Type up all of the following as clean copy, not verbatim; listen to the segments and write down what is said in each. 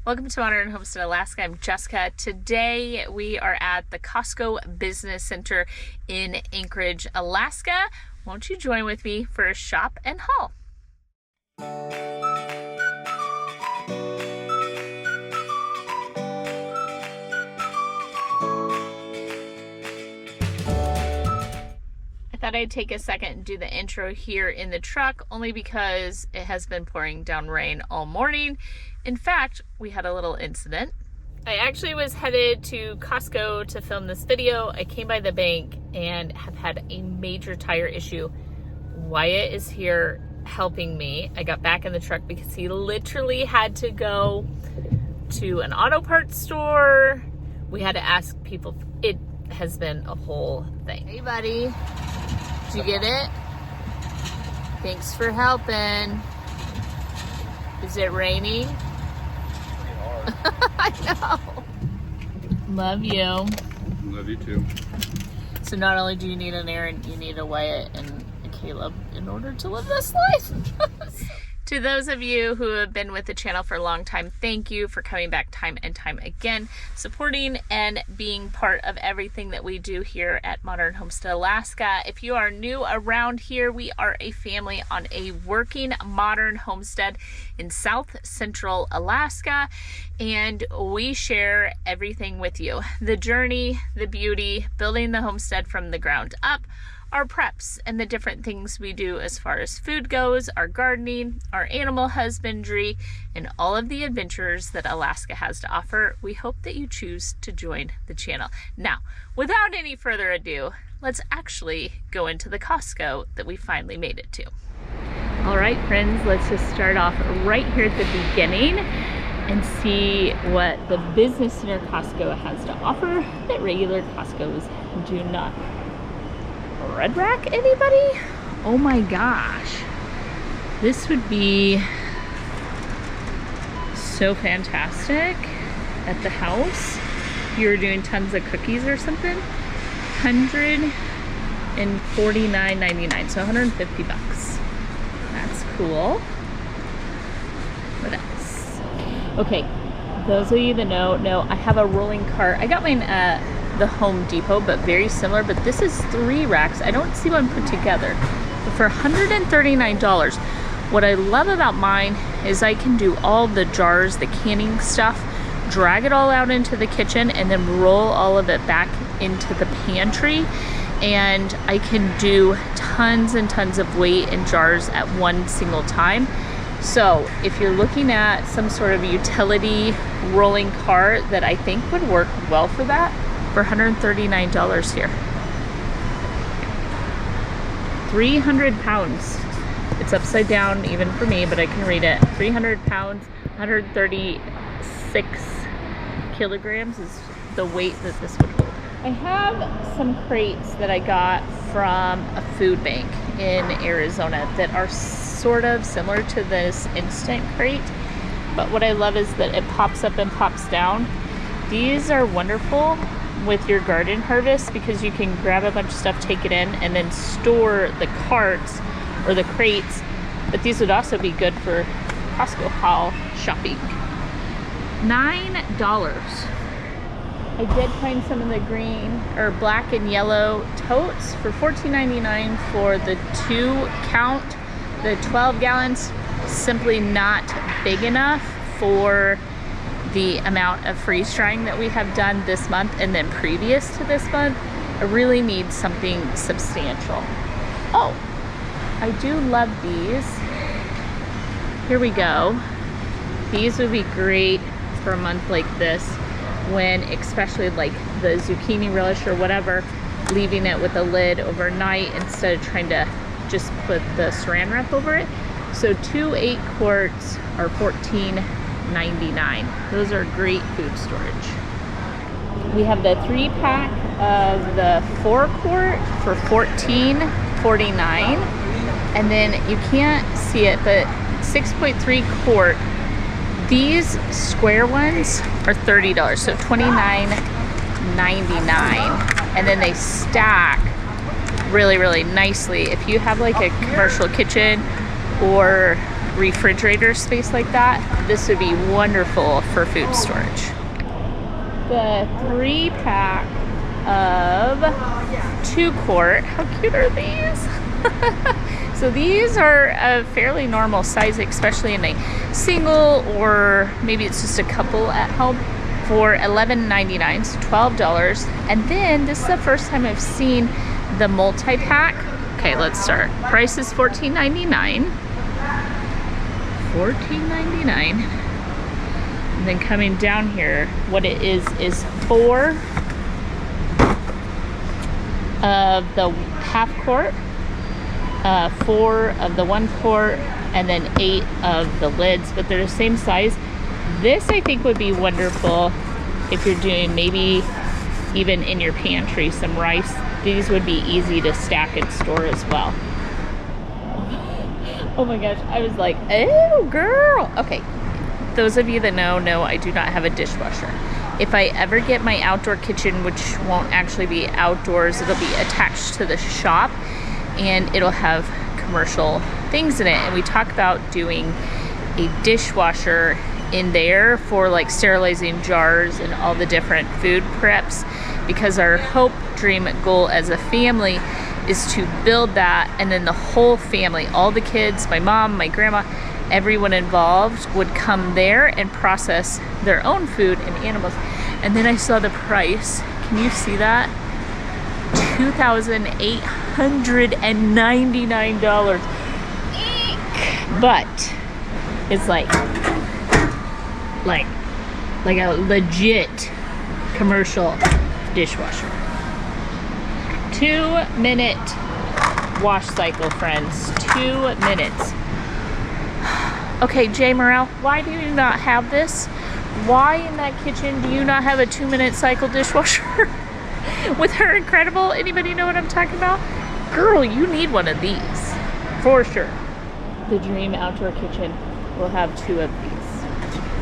Welcome to Modern Homestead Alaska. I'm Jessica. Today we are at the Costco Business Center in Anchorage, Alaska. Won't you join with me for a shop and haul? I thought I'd take a second and do the intro here in the truck only because it has been pouring down rain all morning. In fact, we had a little incident. I actually was headed to Costco to film this video. I came by the bank and have had a major tire issue. Wyatt is here helping me. I got back in the truck because he literally had to go to an auto parts store. We had to ask people. It has been a whole thing. Hey buddy, did you get it? Thanks for helping. Is it raining? I know. Love you. Love you too. So not only do you need an Aaron, you need a Wyatt and a Caleb in order to live this life. To those of you who have been with the channel for a long time, thank you for coming back time and time again, supporting and being part of everything that we do here at Modern Homestead Alaska. If you are new around here, we are a family on a working modern homestead in South Central Alaska, and we share everything with you. The journey, the beauty, building the homestead from the ground up, our preps, and the different things we do as far as food goes, our gardening, our animal husbandry, and all of the adventures that Alaska has to offer. We hope that you choose to join the channel. Now, without any further ado, let's actually go into the Costco that we finally made it to. All right, friends, let's just start off right here at the beginning and see what the Business Center Costco has to offer that regular Costco's do not. Red rack, anybody? Oh my gosh, this would be so fantastic at the house. You're doing tons of cookies or something. $149.99, so 150 bucks. That's cool. What else? Okay, those of you that know, I have a rolling cart. I got mine at the Home Depot, but very similar, but this is 3 racks. I don't see one put together, but for $139. What I love about mine is I can do all the jars, the canning stuff, drag it all out into the kitchen, and then roll all of it back into the pantry, and I can do tons and tons of weight in jars at one single time. So if you're looking at some sort of utility rolling cart that I think would work well for that, for $139 here. 300 pounds. It's upside down even for me, but I can read it. 300 pounds, 136 kilograms is the weight that this would hold. I have some crates that I got from a food bank in Arizona that are sort of similar to this instant crate, but what I love is that it pops up and pops down. These are wonderful with your garden harvest because you can grab a bunch of stuff, take it in, and then store the carts or the crates. But these would also be good for Costco haul shopping. $9. I did find some of the green or black and yellow totes for $14.99 for the 2 count. The 12 gallons, simply not big enough for the amount of freeze drying that we have done this month and then previous to this month. I really need something substantial. Oh, I do love these. Here we go. These would be great for a month like this, when especially like the zucchini relish or whatever, leaving it with a lid overnight instead of trying to just put the saran wrap over it. So 2 8-quarts are $14.99. Those are great food storage. We have the 3-pack of the 4-quart for $14.49, and then you can't see it, but 6.3 quart. These square ones are $30, so $29.99, and then they stack really, really nicely. If you have like a commercial kitchen or refrigerator space like that, this would be wonderful for food storage. The 3-pack of 2-quart. How cute are these? So these are a fairly normal size, especially in a single, or maybe it's just a couple at home, for $11.99, so $12. And then this is the first time I've seen the multi-pack. Okay, let's start. Price is $14.99. $14.99. And then coming down here, what it is 4 of the half quart, 4 of the 1 quart, and then 8 of the lids, but they're the same size. This I think would be wonderful if you're doing maybe even in your pantry some rice. These would be easy to stack and store as well. Oh my gosh, I was like, oh girl. Okay, those of you that know I do not have a dishwasher. If I ever get my outdoor kitchen, which won't actually be outdoors, it'll be attached to the shop and it'll have commercial things in it. And we talk about doing a dishwasher in there for like sterilizing jars and all the different food preps, because our hope, dream, goal as a family is to build that, and then the whole family, all the kids, my mom, my grandma, everyone involved would come there and process their own food and animals. And then I saw the price. Can you see that? $2,899. Eek! But it's like a legit commercial dishwasher. 2-minute wash cycle, friends. 2 minutes. Okay, Jay Morrell, why do you not have this? Why in that kitchen do you not have a 2-minute cycle dishwasher? With her incredible, anybody know what I'm talking about? Girl, you need one of these, for sure. The Dream Outdoor Kitchen will have 2 of these.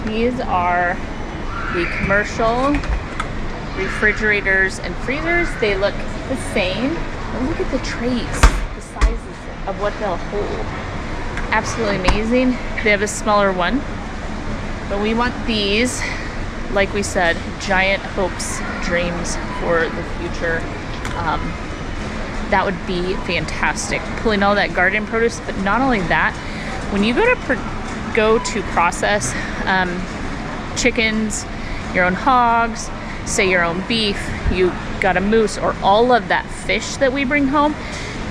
These are the commercial refrigerators and freezers. They look the same. And look at the trays, the sizes of what they'll hold. Absolutely amazing. They have a smaller one, but we want these, like we said, giant hopes, dreams for the future. That would be fantastic. Pulling all that garden produce, but not only that, when you go to process chickens, your own hogs, say your own beef, you got a moose, or all of that fish that we bring home,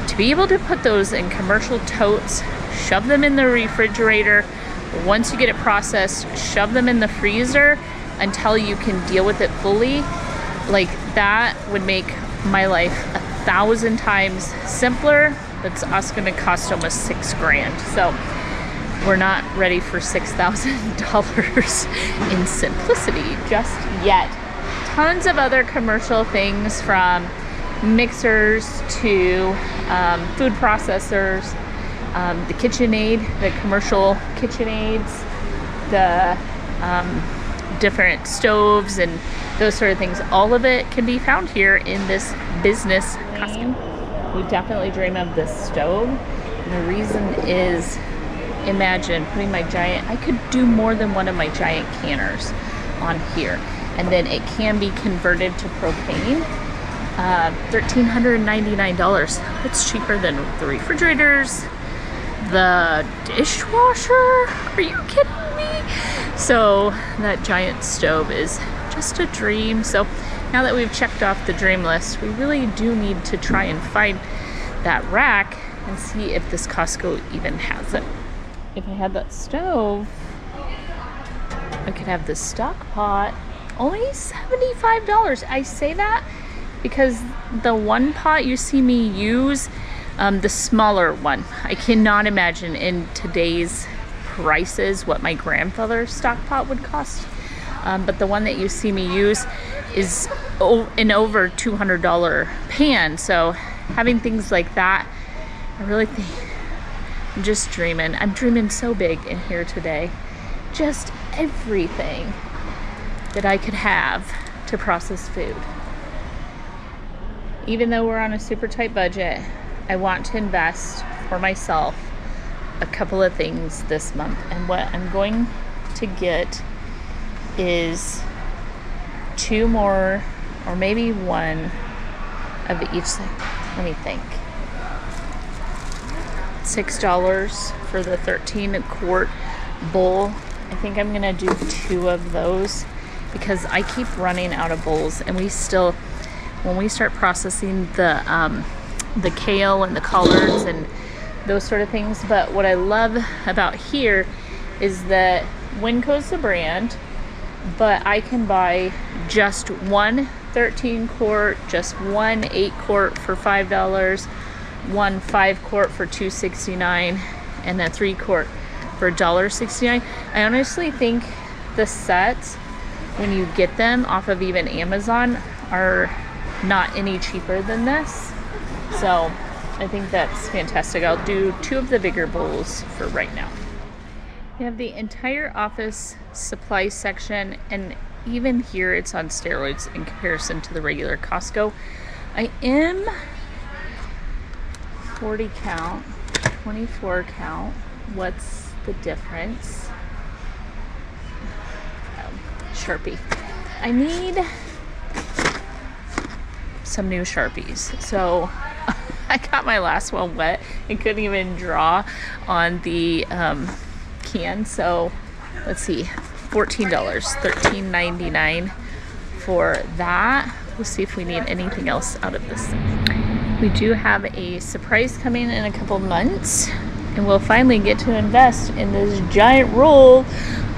to be able to put those in commercial totes, shove them in the refrigerator, once you get it processed, shove them in the freezer until you can deal with it fully, like that would make my life 1,000 times simpler. That's us gonna cost almost $6,000. So we're not ready for $6,000 in simplicity just yet. Tons of other commercial things, from mixers to food processors, the KitchenAid, the commercial KitchenAids, the different stoves and those sort of things. All of it can be found here in this business Costco. We definitely dream of this stove. And the reason is, imagine putting my giant, I could do more than one of my giant canners on here. And then it can be converted to propane. $1,399. It's cheaper than the refrigerators, the dishwasher. Are you kidding me? So that giant stove is just a dream. So now that we've checked off the dream list, we really do need to try and find that rack and see if this Costco even has it. If I had that stove, I could have the stock pot. Only $75. I say that because the one pot you see me use, the smaller one, I cannot imagine in today's prices what my grandfather's stock pot would cost. But the one that you see me use is an over $200 pan. So having things like that, I really think I'm just dreaming. I'm dreaming so big in here today. Just everything that I could have to process food. Even though we're on a super tight budget, I want to invest for myself a couple of things this month, and what I'm going to get is 2 more, or maybe 1 of each. Let me think. $6 for the 13-quart bowl. I think I'm gonna do 2 of those because I keep running out of bowls, and we still, when we start processing the kale and the collards and those sort of things. But what I love about here is that Winco's the brand, but I can buy just 1 13-quart, just 1 8-quart for $5, 1 5-quart for $2.69, and a 3-quart for $1.69. I honestly think the sets, when you get them off of even Amazon, are not any cheaper than this. So I think that's fantastic. I'll do 2 of the bigger bowls for right now. We have the entire office supply section, and even here it's on steroids in comparison to the regular Costco. I am 40 count, 24 count. What's the difference? Oh, Sharpie. I need some new Sharpies. So I got my last one wet and couldn't even draw on the can. So let's see, $14, $13.99 for that. We'll see if we need anything else out of this. We do have a surprise coming in a couple months, and we'll finally get to invest in this giant roll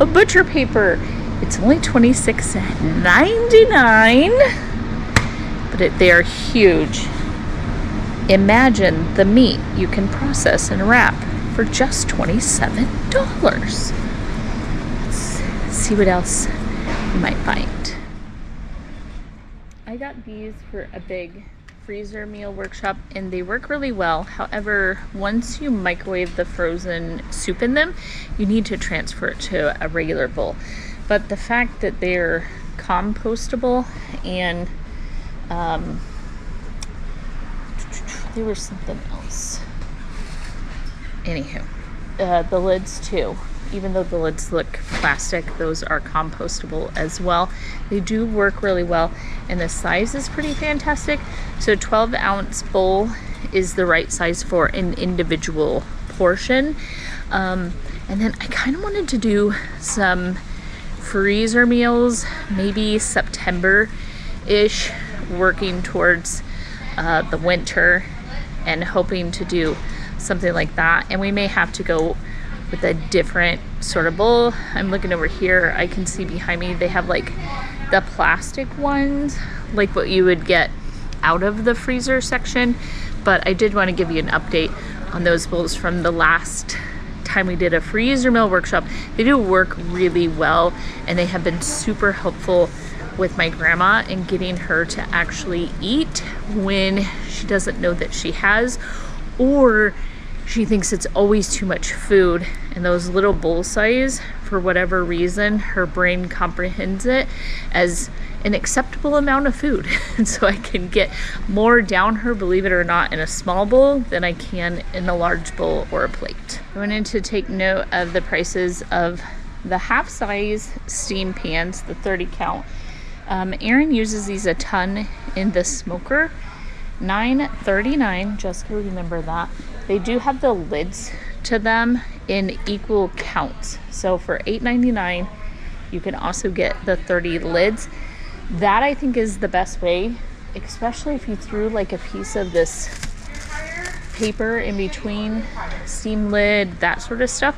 of butcher paper. It's only $26.99, but they are huge. Imagine the meat you can process and wrap for just $27. Let's see what else we might find. I got these for a big freezer meal workshop, and they work really well. However, once you microwave the frozen soup in them, you need to transfer it to a regular bowl. But the fact that they're compostable, and there was something else. Anywho, the lids too. Even though the lids look plastic, those are compostable as well. They do work really well, and the size is pretty fantastic. So 12-ounce bowl is the right size for an individual portion. And then I kind of wanted to do some freezer meals, maybe September-ish, working towards the winter and hoping to do something like that. And we may have to go with a different sort of bowl. I'm looking over here, I can see behind me they have like the plastic ones, like what you would get out of the freezer section. But I did want to give you an update on those bowls from the last time we did a freezer meal workshop. They do work really well, and they have been super helpful with my grandma in getting her to actually eat when she doesn't know that she has, or she thinks it's always too much food. And those little bowl size, for whatever reason, her brain comprehends it as an acceptable amount of food. And so I can get more down her, believe it or not, in a small bowl than I can in a large bowl or a plate. I wanted to take note of the prices of the half size steam pans, the 30 count. Erin uses these a ton in the smoker. $9.39, Jessica, remember that. They do have the lids to them in equal counts. So for $8.99, you can also get the 30 lids. That I think is the best way, especially if you threw like a piece of this paper in between, steam lid, that sort of stuff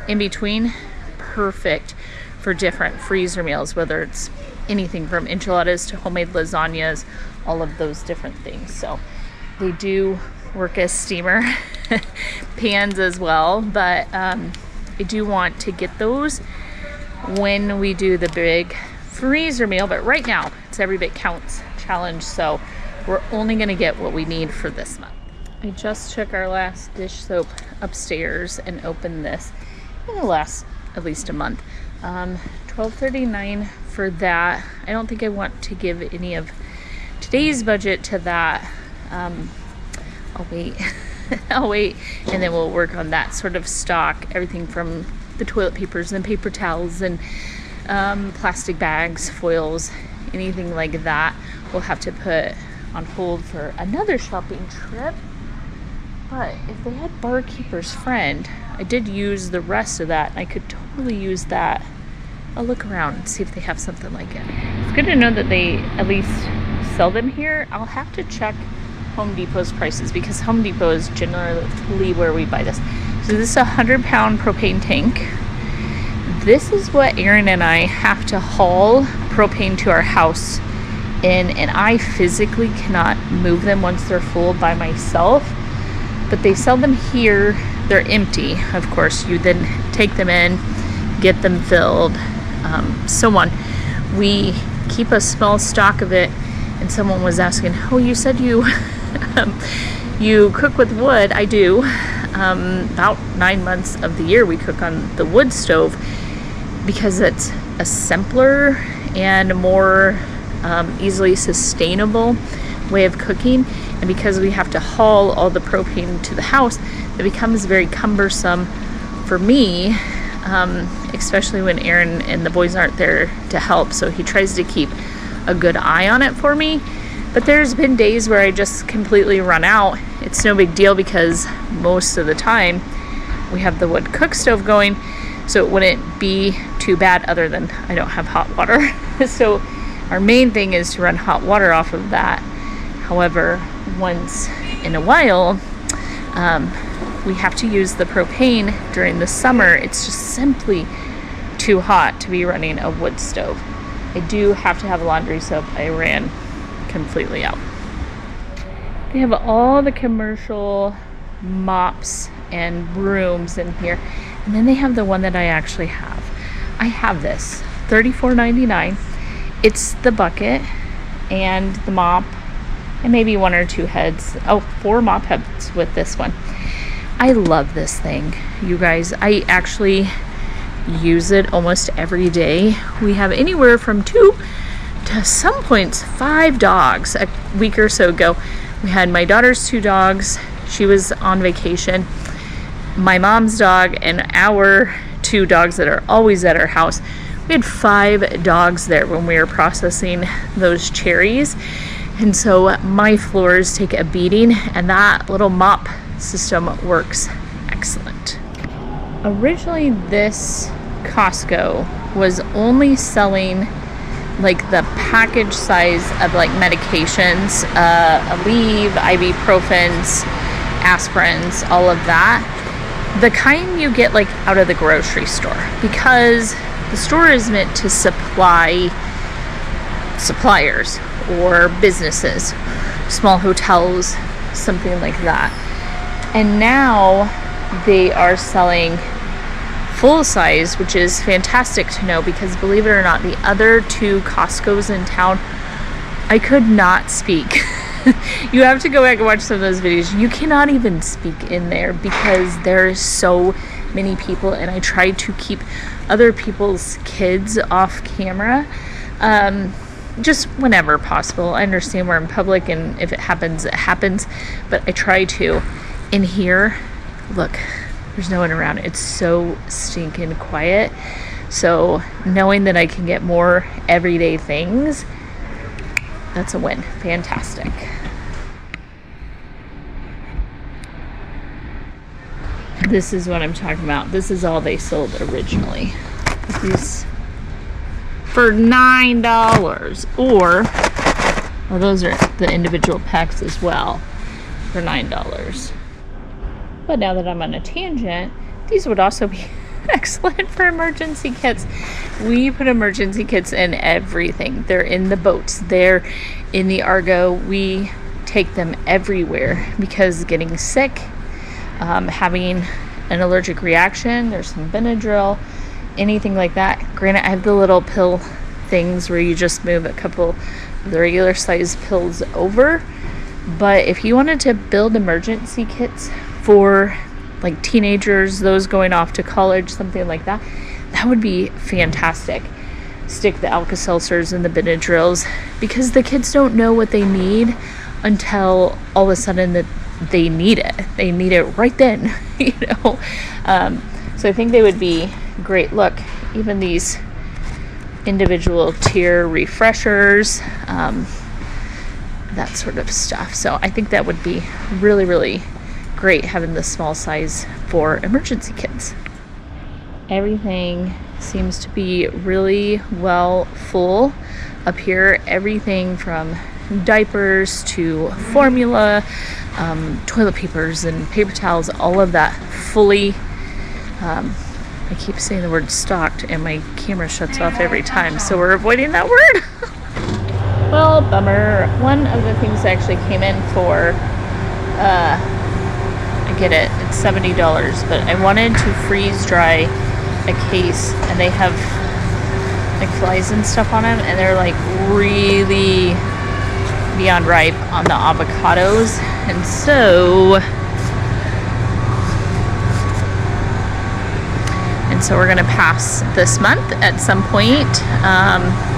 in between. Perfect for different freezer meals, whether it's anything from enchiladas to homemade lasagnas, all of those different things. So they do work as steamer pans as well, but I do want to get those when we do the big freezer meal. But right now it's every bit counts challenge, so we're only going to get what we need for this month. I just took our last dish soap upstairs and opened this. It'll last at least a month. $12.39 for that. I don't think I want to give any of today's budget to that. I'll wait I'll wait, and then we'll work on that sort of stock, everything from the toilet papers and paper towels and plastic bags, foils, anything like that. We'll have to put on hold for another shopping trip. But if they had Barkeeper's Friend, I did use the rest of that. I could totally use that. I'll look around and see if they have something like it. It's good to know that they at least sell them here. I'll have to check Home Depot's prices because Home Depot is generally where we buy this. So this is a 100-pound propane tank. This is what Aaron and I have to haul propane to our house in, and I physically cannot move them once they're full by myself. But they sell them here. They're empty, of course. You then take them in, get them filled, so on. We keep a small stock of it, and someone was asking, oh, you said you you cook with wood. I do. About 9 months of the year we cook on the wood stove because it's a simpler and more easily sustainable way of cooking, and because we have to haul all the propane to the house, it becomes very cumbersome for me, especially when Aaron and the boys aren't there to help. So he tries to keep a good eye on it for me, but there's been days where I just completely run out. It's no big deal because most of the time we have the wood cook stove going, so it wouldn't be too bad, other than I don't have hot water. So our main thing is to run hot water off of that. However, once in a while, we have to use the propane during the summer. It's just simply too hot to be running a wood stove. I do have to have laundry soap. I ran completely out. They have all the commercial mops and brooms in here. And then they have the one that I actually have. I have this, $34.99. It's the bucket and the mop, and maybe 1 or 2 heads. Oh, 4 mop heads with this one. I love this thing, you guys. I actually use it almost every day. We have anywhere from 2 to some points 5 dogs. A week or so ago, we had my daughter's 2 dogs. She was on vacation. My mom's dog and our 2 dogs that are always at our house. We had 5 dogs there when we were processing those cherries. And so my floors take a beating, and that little mop system works excellent. Originally, this Costco was only selling like the package size of like medications, Aleve, ibuprofens, aspirins, all of that. The kind you get like out of the grocery store, because the store is meant to supply suppliers or businesses, small hotels, something like that. And now they are selling full size, which is fantastic to know, because believe it or not, the other 2 Costco's in town, I could not speak. You have to go back and watch some of those videos. You cannot even speak in there because there's so many people, and I try to keep other people's kids off camera, just whenever possible. I understand we're in public, and if it happens, it happens, but I try to. In here, look, there's no one around. It's so stinking quiet. So knowing that I can get more everyday things, that's a win. Fantastic. This is what I'm talking about. This is all they sold originally. These for $9, or well, those are the individual packs as well for $9. But now that I'm on a tangent, these would also be excellent for emergency kits. We put emergency kits in everything. They're in the boats, they're in the Argo. We take them everywhere because getting sick, having an allergic reaction, there's some Benadryl, anything like that. Granted, I have the little pill things where you just move a couple of the regular size pills over, but if you wanted to build emergency kits for like teenagers, those going off to college, something like that, that would be fantastic. Stick the Alka-Seltzers and the Benadryls, because the kids don't know what they need until all of a sudden that they need it. They need it right then, you know. So I think they would be great. Look, even these individual tier refreshers, that sort of stuff. So I think that would be really, really great, having the small size for emergency kits. Everything seems to be really well full up here. Everything from diapers to formula, toilet papers and paper towels, all of that fully, I keep saying the word stocked and my camera shuts off every time, so we're avoiding that word. Well, bummer. One of the things that actually came in for, I get it, it's $70, but I wanted to freeze dry a case, and they have like flies and stuff on them, and they're like really beyond ripe on the avocados, and so we're gonna pass this month at some point.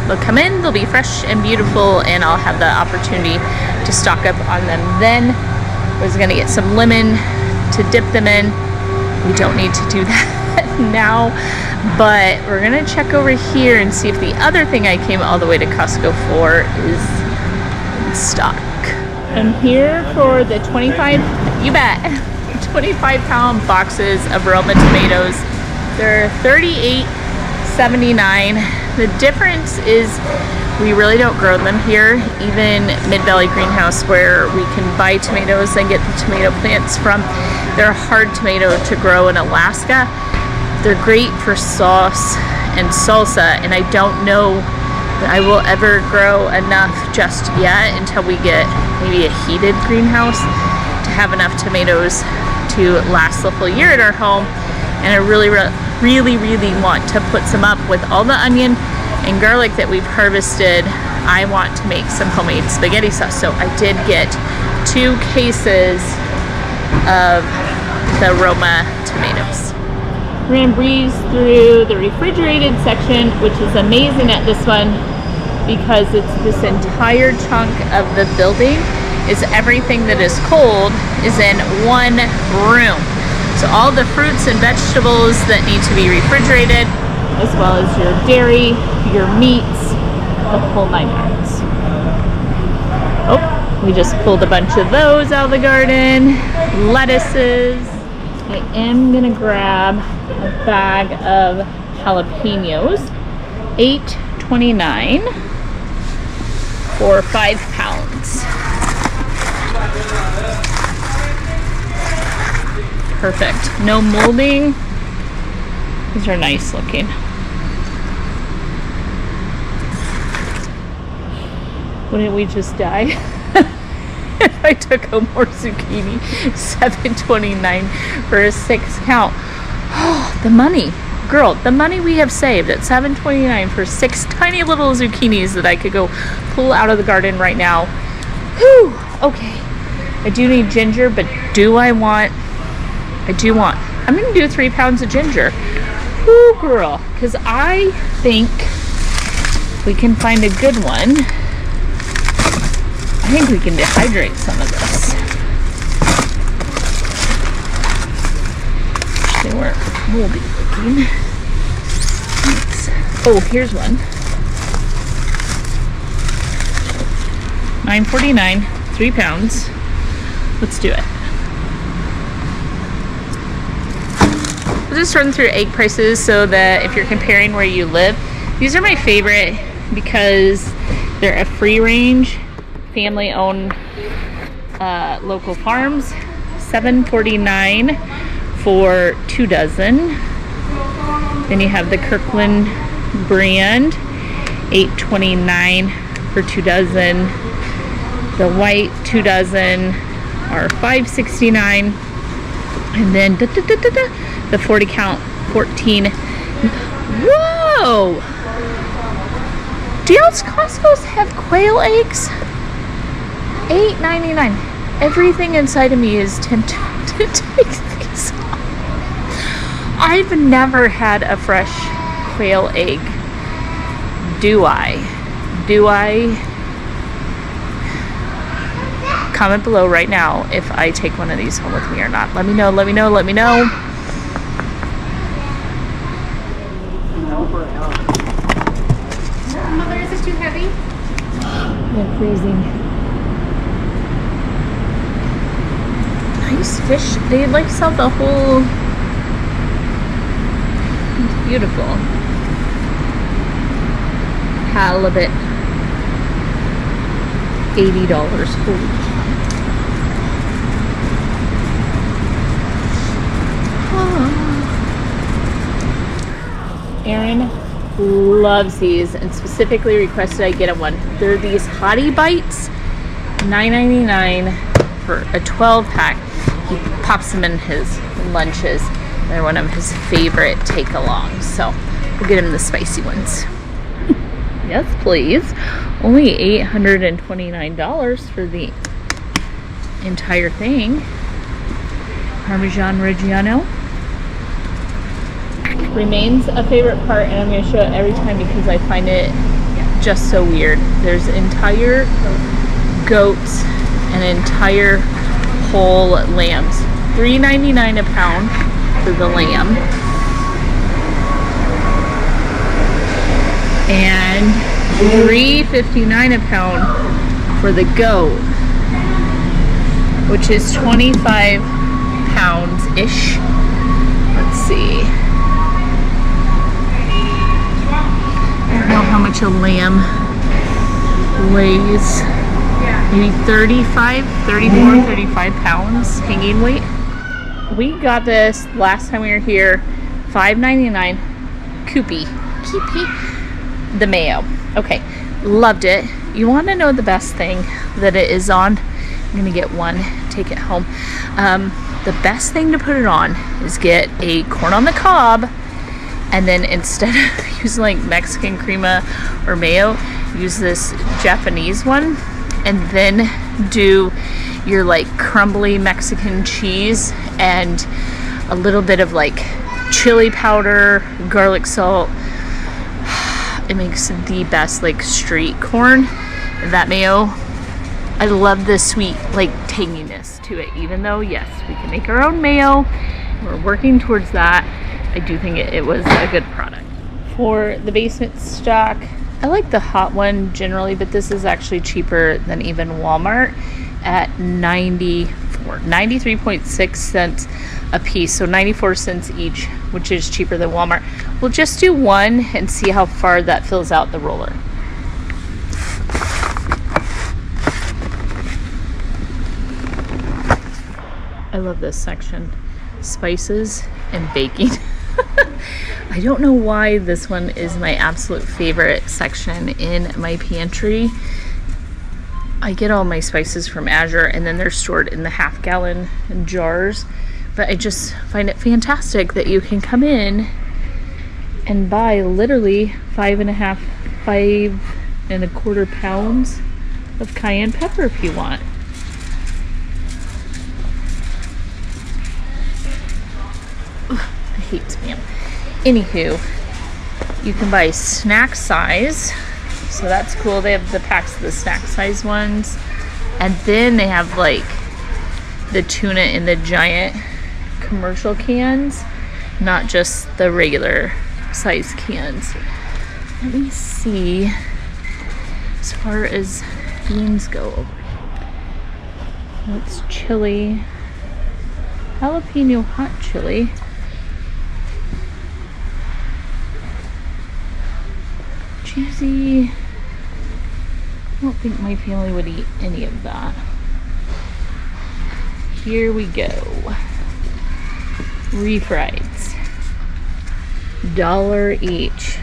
They'll come in, they'll be fresh and beautiful, and I'll have the opportunity to stock up on them then. I was gonna get some lemon to dip them in. We don't need to do that now, but we're gonna check over here and see if the other thing I came all the way to Costco for is in stock. I'm here for the 25, you bet, 25-pound boxes of Roma tomatoes. They're $38.79. The difference is we really don't grow them here. Even Mid-Valley Greenhouse, where we can buy tomatoes and get the tomato plants from, they're a hard tomato to grow in Alaska. They're great for sauce and salsa, and I don't know that I will ever grow enough just yet until we get maybe a heated greenhouse to have enough tomatoes to last the full year at our home. And I really want to put some up with all the onion and garlic that we've harvested. I want to make some homemade spaghetti sauce. So I did get 2 cases of the Roma tomatoes. We're gonna breeze through the refrigerated section, which is amazing at this one because it's this entire chunk of the building is everything that is cold is in one room. So all the fruits and vegetables that need to be refrigerated, as well as your dairy, your meats, the whole 9 yards. Oh, we just pulled a bunch of those out of the garden. Lettuces. I am gonna grab a bag of jalapenos, $8.29 for 5 pounds. Perfect. No molding. These are nice looking. Wouldn't we just die if I took home more zucchini? $7.29 for a 6 count. Oh, the money. Girl, the money we have saved at $7.29 for 6 tiny little zucchinis that I could go pull out of the garden right now. Whew. Okay. I do need ginger, but I'm going to do 3 pounds of ginger. Woo, girl. Because I think we can find a good one. I think we can dehydrate some of this. They weren't moldy looking. Oh, here's one. $9.49, 3 pounds. Let's do it. We'll just run through egg prices so that if you're comparing where you live, these are my favorite because they're a free range, family owned local farms. $7.49 for 2 dozen. Then you have the Kirkland brand, $8.29 for 2 dozen. The white 2 dozen are $5.69. And then the 40 count, 14. Whoa! Do y'all's Costco's have quail eggs? $8.99. Everything inside of me is tempted to take these off. I've never had a fresh quail egg. Do I? comment below right now if I take one of these home with me or not. Let me know, let me know, let me know. Mother, is this too heavy? They're freezing. Nice fish. They like sell the whole. It's beautiful. Halibut. $80. Holy cow. Aaron loves these and specifically requested I get him one. They're these Hottie Bites, $9.99 for a 12 pack. He pops them in his lunches. They're one of his favorite take-alongs, so we'll get him the spicy ones. Yes, please. Only $829 for the entire thing. Parmesan Reggiano. Remains a favorite part, and I'm going to show it every time because I find it just so weird. There's entire goats and entire whole lambs. $3.99 a pound for the lamb. And $3.59 a pound for the goat, which is 25 pounds-ish. Let's see. I don't know how much a lamb weighs. Maybe 35 pounds hanging weight. We got this last time we were here, $5.99. Koopy. The mayo. Okay, loved it. You want to know the best thing that it is on? I'm gonna get one, take it home. The best thing to put it on is get a corn on the cob, and then instead of using like Mexican crema or mayo, use this Japanese one, and then do your like crumbly Mexican cheese and a little bit of like chili powder, garlic salt. It makes the best like street corn. That mayo, I love the sweet like tanginess to it, even though yes, we can make our own mayo. We're working towards that. I do think it was a good product. For the basement stock, I like the hot one generally, but this is actually cheaper than even Walmart at 93.6 cents a piece, so 94 cents each, which is cheaper than Walmart. We'll just do one and see how far that fills out the roller. I love this section. Spices and baking. I don't know why this one is my absolute favorite section in my pantry. I get all my spices from Azure, and then they're stored in the half-gallon jars. But I just find it fantastic that you can come in and buy literally 5.25 pounds of cayenne pepper if you want. Ugh, I hate spam. Anywho, you can buy snack size, so that's cool. They have the packs of the snack size ones, and then they have like the tuna in the giant commercial cans, not just the regular size cans. Let me see as far as beans go. That's chili, jalapeno hot chili. Cheesy. I don't think my family would eat any of that. Here we go. Refrieds. $1 each.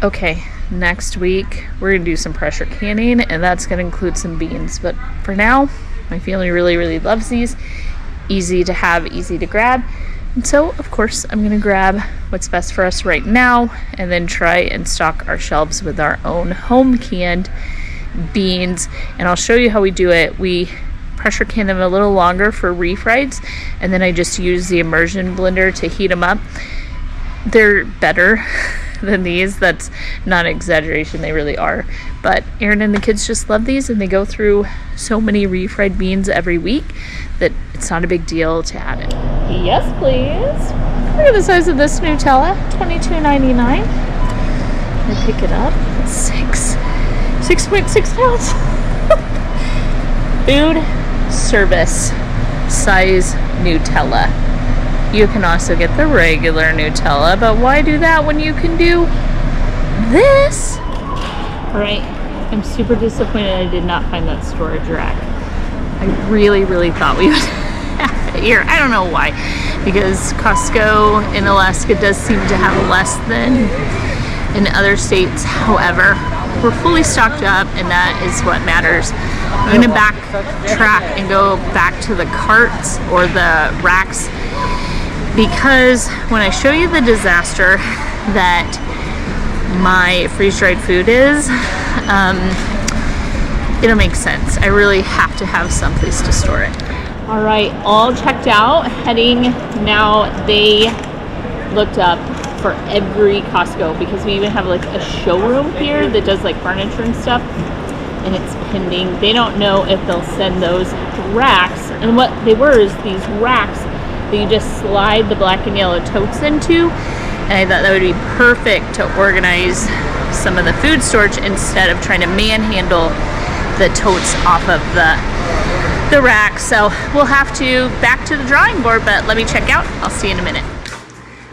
Okay, next week we're gonna do some pressure canning, and that's gonna include some beans. But for now, my family really loves these. Easy to have, easy to grab. And so, of course, I'm going to grab what's best for us right now and then try and stock our shelves with our own home canned beans. And I'll show you how we do it. We pressure can them a little longer for refrieds, and then I just use the immersion blender to heat them up. They're better than these. That's not an exaggeration, they really are. But Aaron and the kids just love these, and they go through so many refried beans every week that it's not a big deal to add it. Yes, please. Look at the size of this Nutella, $22.99. I pick it up, it's 6.6 pounds. Food service size Nutella. You can also get the regular Nutella, but why do that when you can do this? Right, I'm super disappointed I did not find that storage rack. I really thought we would have it here. I don't know why, because Costco in Alaska does seem to have less than in other states. However, we're fully stocked up, and that is what matters. I'm gonna backtrack and go back to the carts or the racks, because when I show you the disaster that my freeze-dried food is, it'll make sense. I really have to have someplace to store it. All right, all checked out, heading now. They looked up for every Costco, because we even have like a showroom here that does like furniture and stuff, and it's pending. They don't know if they'll send those racks, and what they were is these racks that you just slide the black and yellow totes into, and I thought that would be perfect to organize some of the food storage instead of trying to manhandle the totes off of the rack. So we'll have to back to the drawing board, but let me check out. I'll see you in a minute.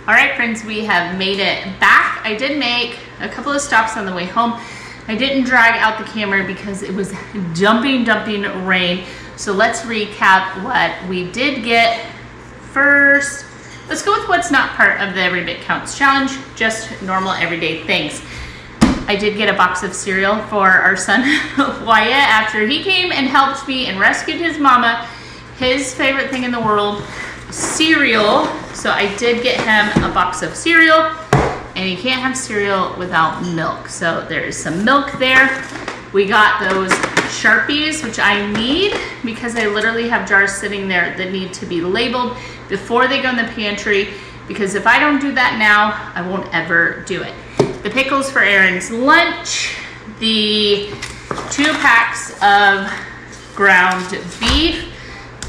All right, friends, we have made it back. I did make a couple of stops on the way home. I didn't drag out the camera because it was dumping rain. So let's recap what we did get first. Let's go with what's not part of the Every Bit Counts challenge, just normal everyday things. I did get a box of cereal for our son Wyatt after he came and helped me and rescued his mama. His favorite thing in the world, cereal. So I did get him a box of cereal, and you can't have cereal without milk. So there's some milk there. We got those Sharpies, which I need because I literally have jars sitting there that need to be labeled before they go in the pantry, because if I don't do that now, I won't ever do it. The pickles for Aaron's lunch, the 2 packs of ground beef,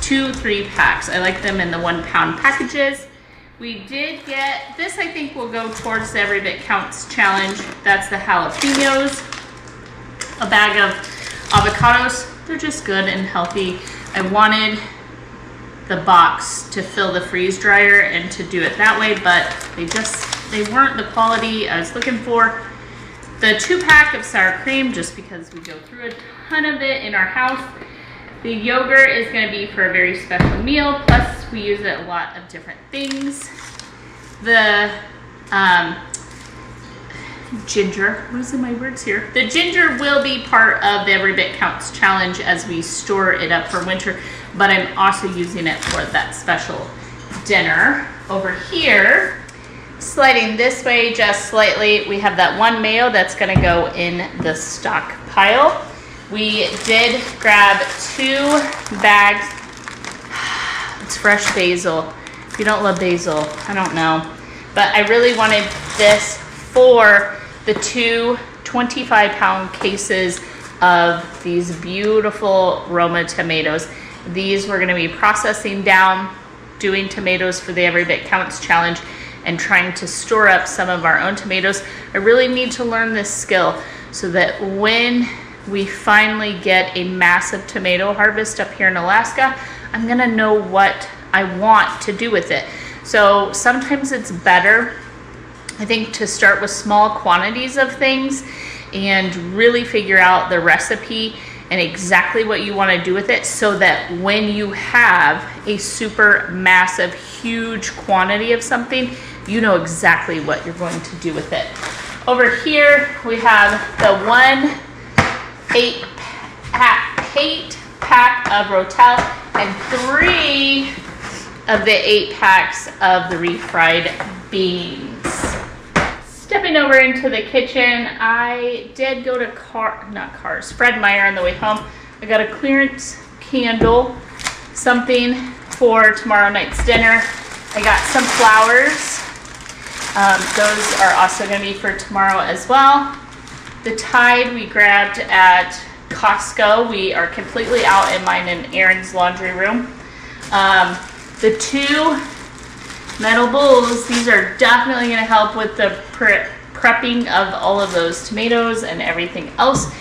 2 3-packs. I like them in the 1-pound packages. We did get, this I think will go towards the Every Bit Counts challenge. That's the jalapenos, a bag of avocados. They're just good and healthy. I wanted the box to fill the freeze dryer and to do it that way, but they weren't the quality I was looking for. The 2-pack of sour cream, just because we go through a ton of it in our house. The yogurt is going to be for a very special meal, plus we use it a lot of different things. The ginger, what is in my words here? The ginger will be part of the Every Bit Counts challenge as we store it up for winter, but I'm also using it for that special dinner. Over here, sliding this way just slightly, we have that 1 mayo that's going to go in the stock pile. We did grab 2 bags. It's fresh basil. If you don't love basil, I don't know. But I really wanted this for the 2 25-pound cases of these beautiful Roma tomatoes. These we're going to be processing down, doing tomatoes for the Every Bit Counts challenge, and trying to store up some of our own tomatoes. I really need to learn this skill so that when we finally get a massive tomato harvest up here in Alaska, I'm gonna know what I want to do with it. So sometimes it's better, I think, to start with small quantities of things and really figure out the recipe and exactly what you want to do with it, so that when you have a super massive, huge quantity of something, you know exactly what you're going to do with it. Over here, we have the 1 8-pack of Rotel and 3 of the 8 packs of the refried beans. Stepping over into the kitchen, I did go to Fred Meyer on the way home. I got a clearance candle, something for tomorrow night's dinner. I got some flowers. Those are also going to be for tomorrow as well. The Tide we grabbed at Costco. We are completely out in mine and Aaron's laundry room. The 2 metal bowls, these are definitely going to help with the prepping of all of those tomatoes and everything else,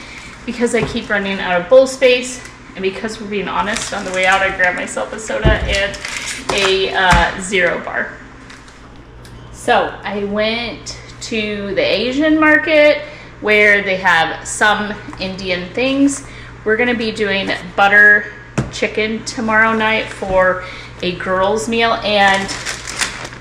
because I keep running out of bowl space, and because we're being honest, on the way out I grabbed myself a soda and a Zero bar. So I went to the Asian market where they have some Indian things. We're going to be doing butter chicken tomorrow night for a girls meal, and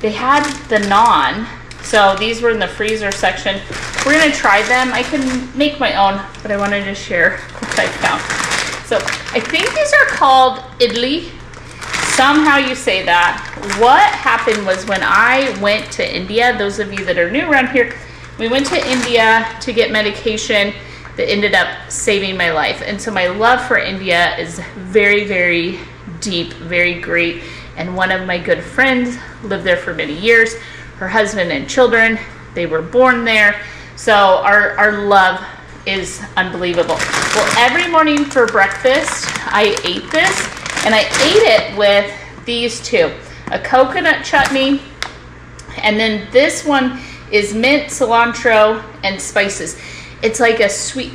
they had the naan, so these were in the freezer section. We're going to try them. I can make my own, but I wanted to share what I found. So I think these are called idli. Somehow you say that. What happened was when I went to India, those of you that are new around here, we went to India to get medication that ended up saving my life. And so my love for India is very, very deep, very great. And one of my good friends lived there for many years. Her husband and children, they were born there. So our love is unbelievable. Well, every morning for breakfast, I ate this, and I ate it with these 2, a coconut chutney, and then this one is mint, cilantro, and spices. It's like a sweet,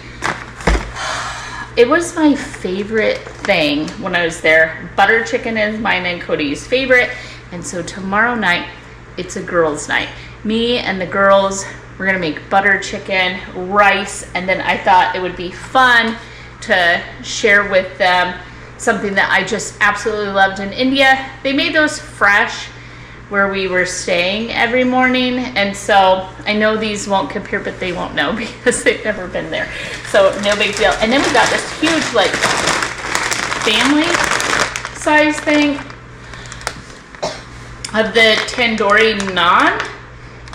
it was my favorite thing when I was there. Butter chicken is mine and Cody's favorite, and so tomorrow night, it's a girls' night. Me and the girls, we're gonna make butter chicken, rice, and then I thought it would be fun to share with them something that I just absolutely loved in India. They made those fresh where we were staying every morning, and so I know these won't compare, but they won't know because they've never been there. So no big deal. And then we got this huge like family size thing of the tandoori naan,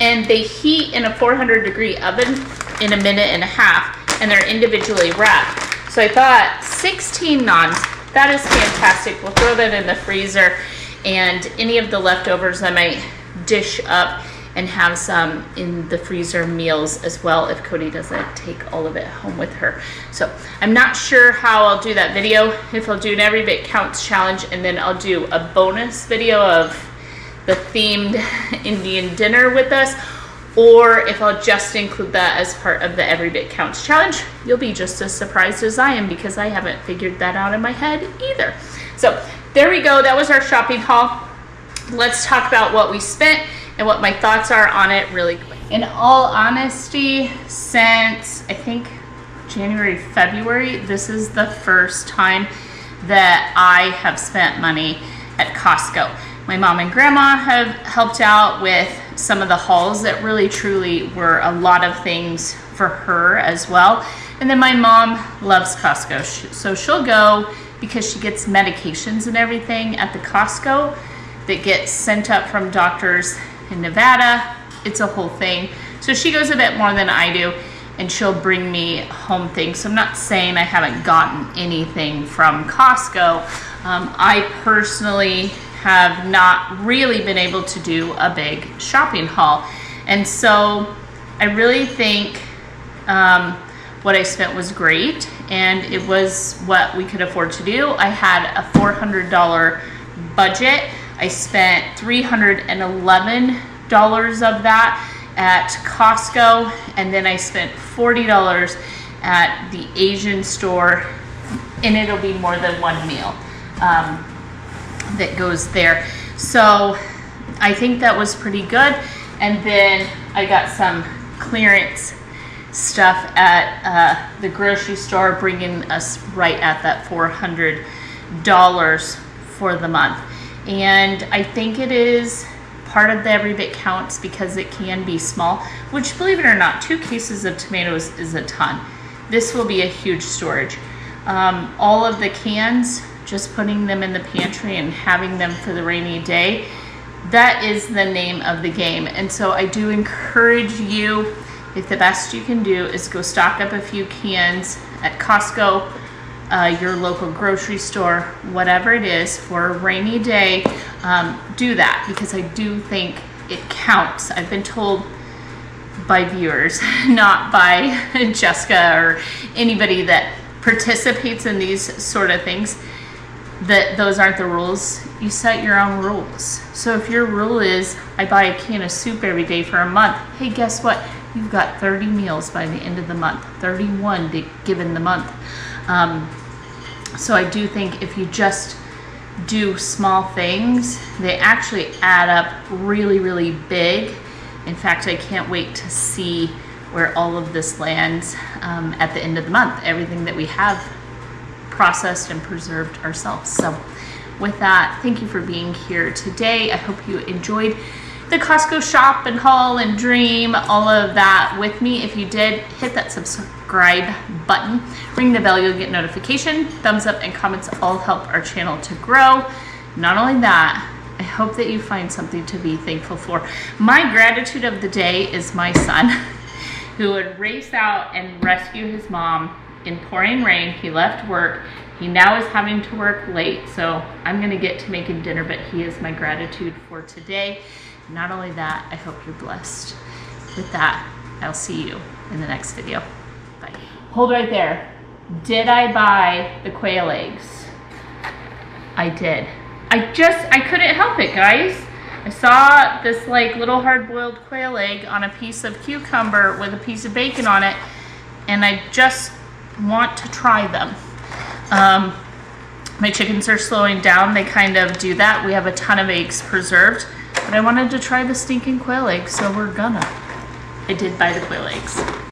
and they heat in a 400-degree oven in a minute and a half, and they're individually wrapped. So I thought 16 naans, that is fantastic. We'll throw that in the freezer, and any of the leftovers I might dish up and have some in the freezer meals as well if Cody doesn't take all of it home with her. So I'm not sure how I'll do that video, if I'll do an Every Bit Counts challenge, and then I'll do a bonus video of the themed Indian dinner with us, or if I'll just include that as part of the Every Bit Counts challenge. You'll be just as surprised as I am, because I haven't figured that out in my head either. So there we go, that was our shopping haul. Let's talk about what we spent and what my thoughts are on it really quick. In all honesty, since I think January, February, this is the first time that I have spent money at Costco. My mom and grandma have helped out with some of the hauls that really truly were a lot of things for her as well. And then my mom loves Costco, so she'll go because she gets medications and everything at the Costco that get sent up from doctors in Nevada. It's a whole thing. So she goes a bit more than I do, and she'll bring me home things. So I'm not saying I haven't gotten anything from Costco. I personally have not really been able to do a big shopping haul. And so I really think what I spent was great, and it was what we could afford to do. I had a $400 budget. I spent $311 of that at Costco, and then I spent $40 at the Asian store, and it'll be more than one meal that goes there. So I think that was pretty good. And then I got some clearance stuff at the grocery store, bringing us right at that $400 for the month. And I think it is part of the Every Bit Counts because it can be small, which, believe it or not, 2 cases of tomatoes is a ton. This will be a huge storage. All of the cans, just putting them in the pantry and having them for the rainy day, that is the name of the game. And so I do encourage you, if the best you can do is go stock up a few cans at Costco, your local grocery store, whatever it is, for a rainy day, do that, because I do think it counts. I've been told by viewers, not by Jessica or anybody that participates in these sort of things, that those aren't the rules. You set your own rules. So if your rule is, I buy a can of soup every day for a month, hey, guess what? You've got 30 meals by the end of the month, 31 given the month. So I do think if you just do small things, they actually add up really, really big. In fact, I can't wait to see where all of this lands at the end of the month, everything that we have processed and preserved ourselves. So with that, thank you for being here today. I hope you enjoyed the Costco shop and haul and dream, all of that with me. If you did, hit that subscribe button, ring the bell, you'll get notification. Thumbs up and comments all help our channel to grow. Not only that, I hope that you find something to be thankful for. My gratitude of the day is my son, who would race out and rescue his mom in pouring rain. He left work. He now is having to work late, so I'm gonna get to making dinner, but he is my gratitude for today. Not only that, I hope you're blessed. With that, I'll see you in the next video. Bye. Hold right there. Did I buy the quail eggs? I did. I couldn't help it, guys. I saw this like little hard-boiled quail egg on a piece of cucumber with a piece of bacon on it, and I just want to try them. My chickens are slowing down. They kind of do that. We have a ton of eggs preserved, but I wanted to try the stinking quail eggs, so we're gonna. I did buy the quail eggs.